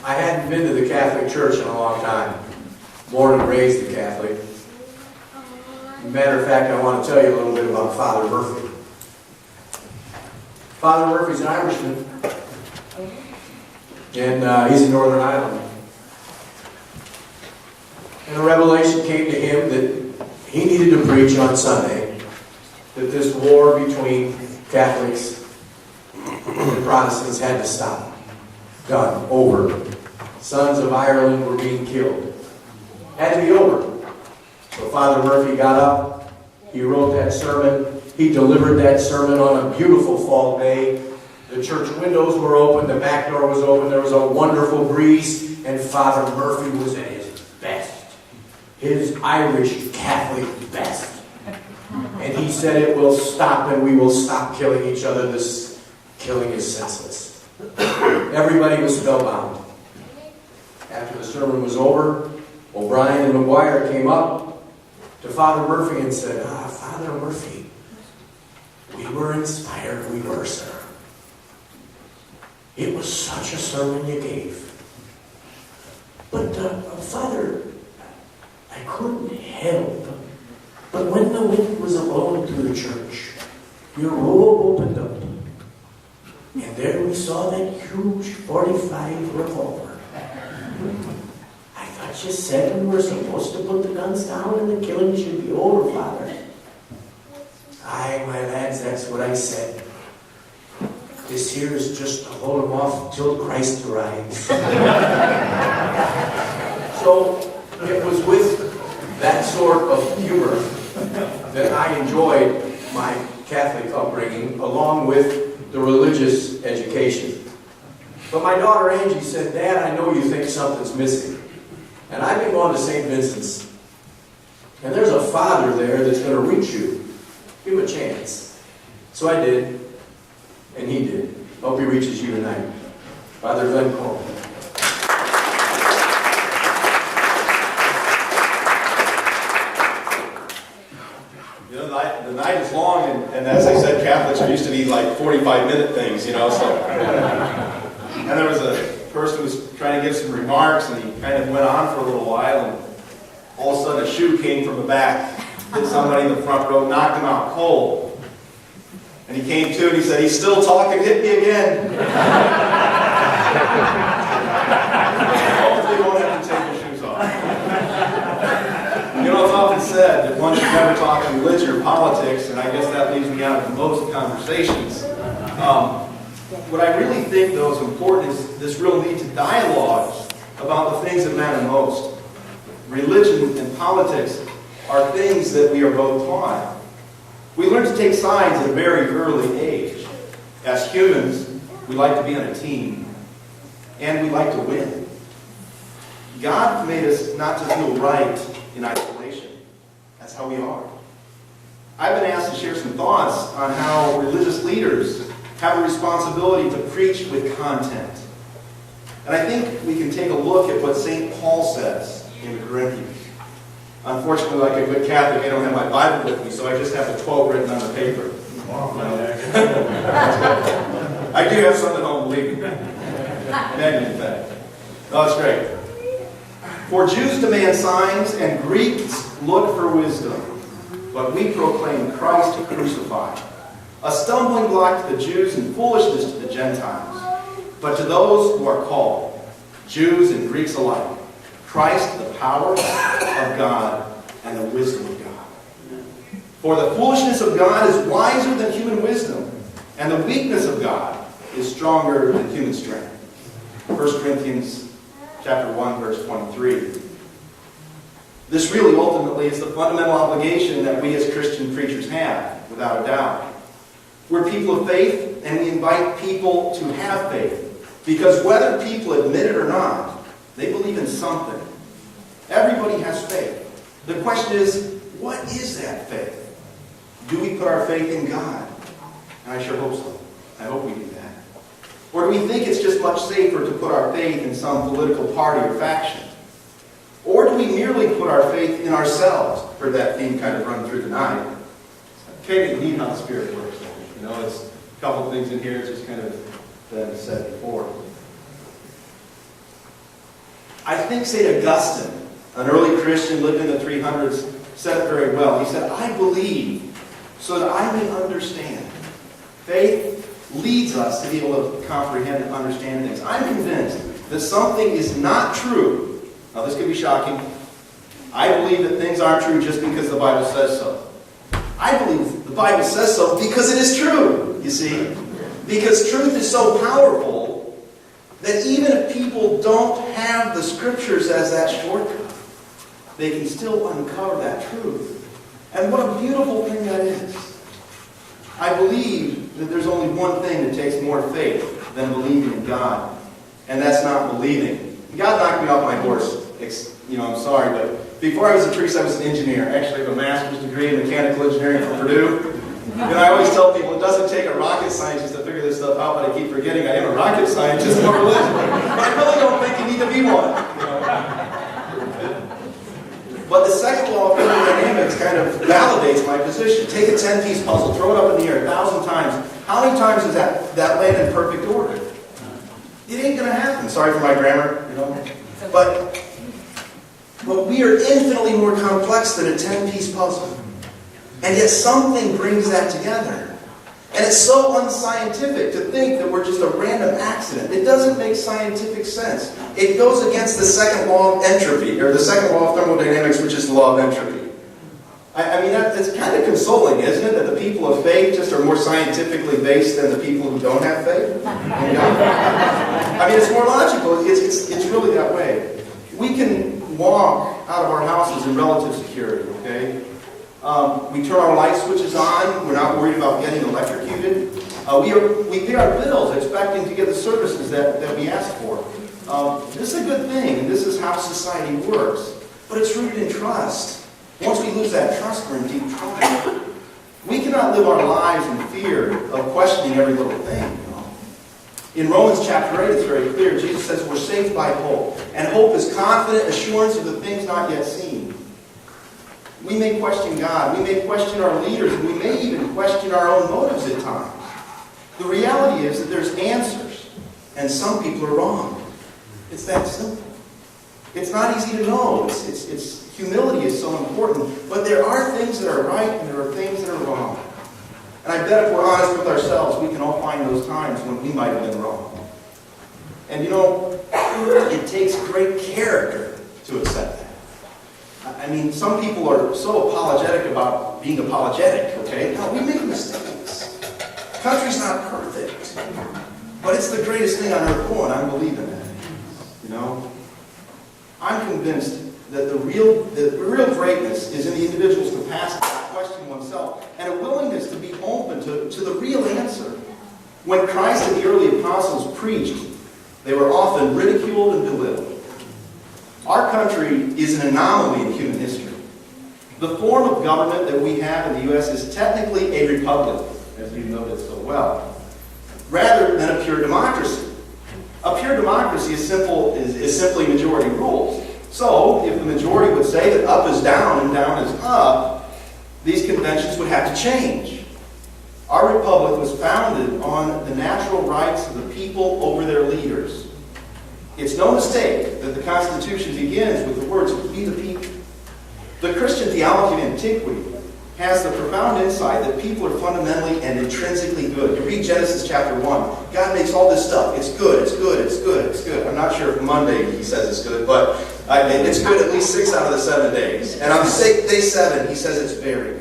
I hadn't been to the Catholic Church in a long time. Born and raised a Catholic. Matter of fact, I want to tell you a little bit about Father Murphy. Father Murphy's an Irishman. And he's in Northern Ireland. And a revelation came to him that he needed to preach on Sunday that this war between Catholics and Protestants had to stop. Done. Over. Sons of Ireland were being killed. Had to be over. So Father Murphy got up. He wrote that sermon. He delivered that sermon on a beautiful fall day. The church windows were open. The back door was open. There was a wonderful breeze. And Father Murphy was at his best. His Irish Catholic best. And he said it will stop and we will stop killing each other. This killing is senseless. Everybody was spellbound. After the sermon was over, O'Brien and McGuire came up to Father Murphy and said, Father Murphy, we were inspired, we were, sir. It was such a sermon you gave. But, Father, I couldn't help. But when the wind was blowing through the church, your robe opened up. And there we saw that huge 45 revolver. I thought you said we were supposed to put the guns down and the killing should be over, Father. Aye, my lads, that's what I said. This here is just to hold them off till Christ arrives. So it was with that sort of humor that I enjoyed my Catholic upbringing, along with the religious education. But my daughter Angie said, Dad, I know you think something's missing. And I've been going to St. Vincent's. And there's a father there that's going to reach you. Give him a chance. So I did. And he did. Hope he reaches you tonight. Father Kohrman. The night is long, and as I said, Catholics are used to these like 45-minute things, so. And there was a person who was trying to give some remarks, and he kind of went on for a little while, and all of a sudden a shoe came from the back, hit somebody in the front row, knocked him out cold. And he came to, and he said, he's still talking, hit me again. Hopefully you won't have to take your shoes off. It's often said that one should never talk religion or politics, and I guess that leaves me out of most conversations. What I really think, though, is important is this real need to dialogue about the things that matter most. Religion and politics are things that we are both taught. We learn to take sides at a very early age. As humans, we like to be on a team, and we like to win. God made us not to feel right in isolation. That's how we are. I've been asked to share some thoughts on how religious leaders have a responsibility to preach with content. And I think we can take a look at what St. Paul says in the Corinthians. Unfortunately, like a good Catholic, I don't have my Bible with me, so I just have the 12 written on the paper. I do have some at home, believe me. Many, in fact. Oh, that's great. For Jews demand signs, and Greeks look for wisdom. But we proclaim Christ crucified, a stumbling block to the Jews and foolishness to the Gentiles. But to those who are called, Jews and Greeks alike, Christ, the power of God and the wisdom of God. For the foolishness of God is wiser than human wisdom, and the weakness of God is stronger than human strength. 1 Corinthians chapter 1, verse 23. This really ultimately is the fundamental obligation that we as Christian preachers have, without a doubt. We're people of faith, and we invite people to have faith. Because whether people admit it or not, they believe in something. Everybody has faith. The question is, what is that faith? Do we put our faith in God? And I sure hope so. I hope we do that. Or do we think it's just much safer to put our faith in some political party or faction? Or do we merely put our faith in ourselves? Heard that theme kind of run through the night. Okay, we need how the Spirit works. It's a couple of things in here. It's just kind of been said before. I think St. Augustine, an early Christian, lived in the 300s, said it very well. He said, I believe so that I may understand. Faith leads us to be able to comprehend and understand things. I'm convinced that something is not true. Now this could be shocking. I believe that things aren't true just because the Bible says so. I believe the Bible says so because it is true, you see. Because truth is so powerful that even if people don't have the Scriptures as that shortcut, they can still uncover that truth. And what a beautiful thing that is. I believe that there's only one thing that takes more faith than believing in God, and that's not believing. God knocked me off my horse. I'm sorry, but before I was a priest, I was an engineer. Actually, I have a master's degree in mechanical engineering from Purdue. And I always tell people it doesn't take a rocket scientist to figure this stuff out, but I keep forgetting I am a rocket scientist, more religion. But I really don't think you need to be one. But the second law of thermodynamics kind of validates my position. Take a 10-piece puzzle, throw it up in the air 1,000 times. How many times does that land in perfect order? It ain't going to happen. Sorry for my grammar, But we are infinitely more complex than a 10-piece puzzle. And yet something brings that together. And it's so unscientific to think that we're just a random accident. It doesn't make scientific sense. It goes against the second law of entropy, or the second law of thermodynamics, which is the law of entropy. I mean, that's kind of consoling, isn't it? That the people of faith just are more scientifically based than the people who don't have faith? I mean, it's more logical. It's really that way. We can walk out of our houses in relative security, okay? We turn our light switches on. We're not worried about getting electrocuted. We pay our bills expecting to get the services that we ask for. This is a good thing, and this is how society works. But it's rooted in trust. Once we lose that trust, we're in deep trouble. We cannot live our lives in fear of questioning every little thing. In Romans chapter 8, it's very clear. Jesus says we're saved by hope. And hope is confident assurance of the things not yet seen. We may question God, we may question our leaders, and we may even question our own motives at times. The reality is that there's answers, and some people are wrong. It's that simple. It's not easy to know. Humility is so important, but there are things that are right and there are things that are wrong. And I bet if we're honest with ourselves, we can all find those times when we might have been wrong. And it takes great character to accept that. I mean, some people are so apologetic about being apologetic, okay? No, we make mistakes. The country's not perfect. But it's the greatest thing on earth. Oh, and I believe in that. I'm convinced that the real greatness is in the individual's capacity to question oneself and a willingness to be open to the real answer. When Christ and the early apostles preached, they were often ridiculed and belittled. Our country is an anomaly in human history. The form of government that we have in the U.S. is technically a republic, as you noted so well, rather than a pure democracy. A pure democracy is simply majority rules. So, if the majority would say that up is down and down is up, these conventions would have to change. Our republic was founded on the natural rights of the people over their leaders. It's no mistake that the Constitution begins with the words, "We the people." The Christian theology of antiquity has the profound insight that people are fundamentally and intrinsically good. You read Genesis chapter 1. God makes all this stuff. It's good, it's good, it's good, it's good. I'm not sure if Monday he says it's good, but it's good at least 6 out of the 7 days. And on day 7, he says it's very good.